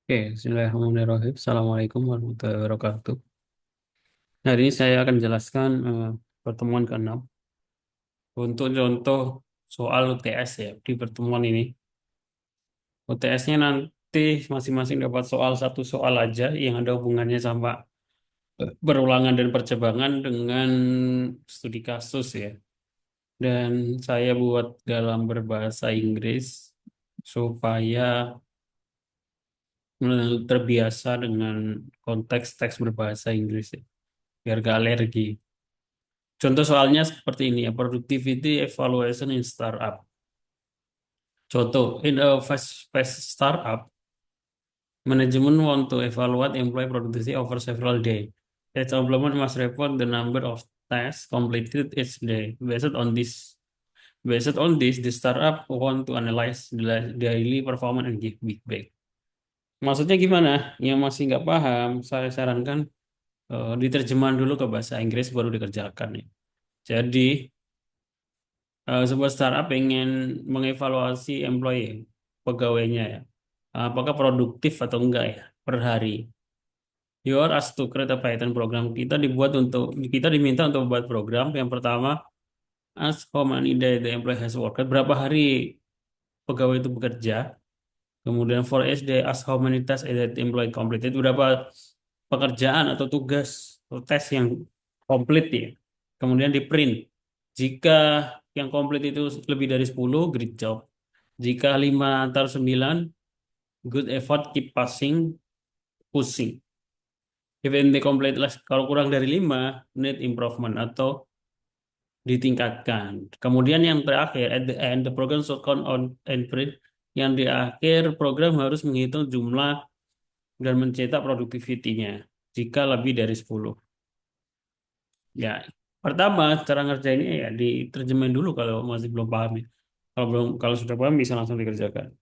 Oke, Bismillahirrahmanirrahim. Assalamualaikum warahmatullahi wabarakatuh. Hari ini saya akan jelaskan pertemuan ke-6 untuk contoh soal UTS ya di pertemuan ini. UTS-nya nanti masing-masing dapat soal satu soal aja yang ada hubungannya sama berulangan dan percabangan dengan studi kasus ya. Dan saya buat dalam berbahasa Inggris supaya terbiasa dengan konteks teks berbahasa Inggris ya, biar gak alergi. Contoh soalnya seperti ini ya, productivity evaluation in startup. Contoh, in a fast startup, management want to evaluate employee productivity over several days. Each employee must report the number of tasks completed each day. Based on this, the startup want to analyze the daily performance and give feedback. Maksudnya gimana? Yang masih nggak paham, saya sarankan diterjemahkan dulu ke bahasa Inggris baru dikerjakan ya. Jadi sebuah startup pengen mengevaluasi employee pegawainya ya, apakah produktif atau enggak ya per hari. You are asked to create a Python program. Kita diminta untuk membuat program. Yang pertama, ask how many days the employee has worked. Berapa hari pegawai itu bekerja. Kemudian for each day, ask how many tasks that employee completed. Berapa pekerjaan atau tugas atau tes yang komplit ya. Kemudian di print. Jika yang komplit itu lebih dari 10, great job. Jika 5 antar 9, good effort, keep pushing. If the complete less, kalau kurang dari 5, need improvement atau ditingkatkan. Kemudian yang terakhir, at the end, the program should count on and print. Yang di akhir program harus menghitung jumlah dan mencetak produktivitinya jika lebih dari 10. Ya, pertama cara ngerjainnya ya diterjemahin dulu kalau masih belum paham ya. Kalau sudah paham bisa langsung dikerjakan.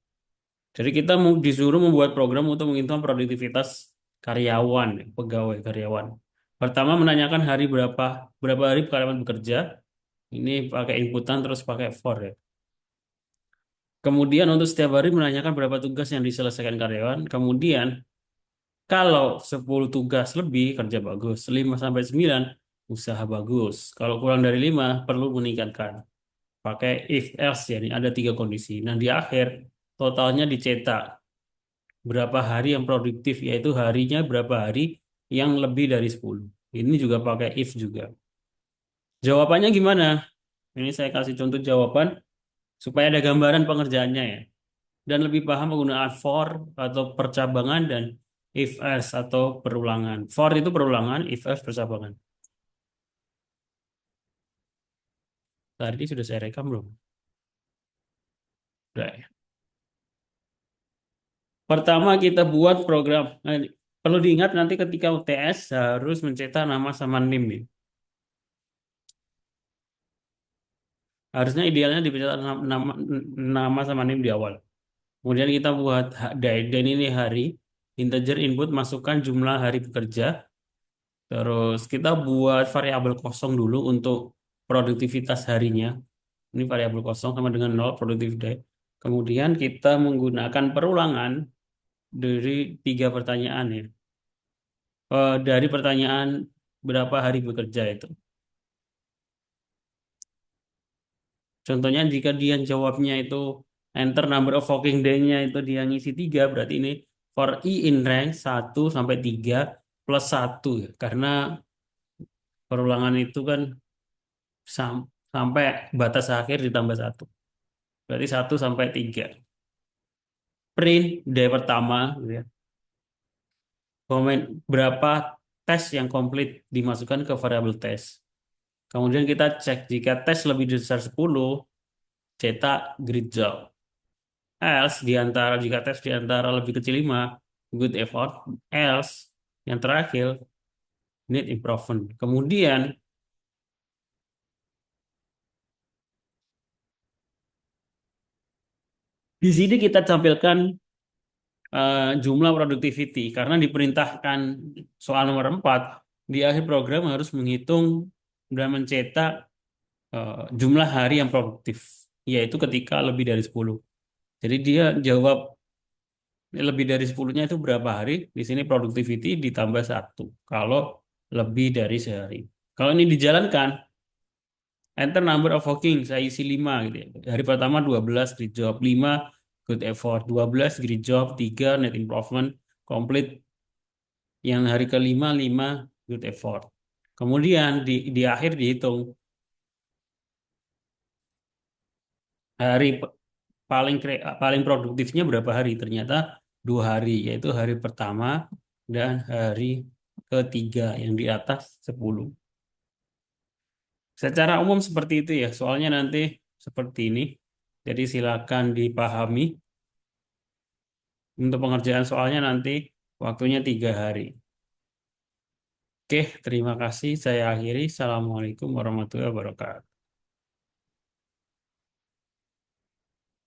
Jadi kita disuruh membuat program untuk menghitung produktivitas karyawan, pegawai karyawan. Pertama menanyakan berapa hari karyawan bekerja. Ini pakai inputan terus pakai for ya. Kemudian untuk setiap hari menanyakan berapa tugas yang diselesaikan karyawan. Kemudian kalau 10 tugas lebih kerja bagus, 5 sampai 9 usaha bagus. Kalau kurang dari 5 perlu meningkatkan. Pakai if else ya, ini ada 3 kondisi. Nah, di akhir totalnya dicetak berapa hari yang produktif, yaitu harinya berapa hari yang lebih dari 10. Ini juga pakai if juga. Jawabannya gimana? Ini saya kasih contoh jawaban supaya ada gambaran pengerjaannya ya. Dan lebih paham penggunaan for atau percabangan dan if else atau perulangan. For itu perulangan, if else percabangan. Tadi sudah saya rekam belum? Udah ya. Pertama kita buat program. Nah, perlu diingat nanti ketika UTS harus mencetak nama sama NIM ya. Harusnya idealnya dicetak nama sama NIM di awal. Kemudian kita buat dan ini hari, integer input masukkan jumlah hari bekerja. Terus kita buat variabel kosong dulu untuk produktivitas harinya. Ini variabel kosong sama dengan 0 produktif day. Kemudian kita menggunakan perulangan dari 3 pertanyaan ya. Dari pertanyaan berapa hari bekerja itu. Contohnya jika dia jawabnya itu enter number of working day-nya itu dia ngisi 3, berarti ini for i in rank 1 sampai 3 plus 1 ya. Karena perulangan itu kan sampai batas akhir ditambah 1. Berarti 1 sampai 3. Print day pertama gitu ya. Berapa tes yang komplit dimasukkan ke variabel tes. Kemudian kita cek jika tes lebih besar 10, cetak grid job. Else jika tes di antara lebih kecil 5, good effort. Else yang terakhir need improvement. Kemudian di sini kita tampilkan jumlah productivity karena diperintahkan soal nomor 4 di akhir program harus menghitung dan mencetak jumlah hari yang produktif, yaitu ketika lebih dari 10. Jadi dia jawab Lebih dari 10-nya itu berapa hari? Di sini productivity ditambah satu. Kalau lebih dari sehari. Kalau ini dijalankan, enter number of working, saya isi 5 gitu ya. Hari pertama 12 grid job, 5 good effort, 12 grid job, 3 net improvement, complete. Yang hari kelima 5 good effort. Kemudian di akhir dihitung hari paling produktifnya berapa hari? Ternyata 2 hari, yaitu hari pertama dan hari ketiga yang di atas 10. Secara umum seperti itu ya, soalnya nanti seperti ini. Jadi silakan dipahami. Untuk pengerjaan soalnya nanti waktunya 3 hari. Oke, terima kasih. Saya akhiri. Assalamualaikum warahmatullahi wabarakatuh.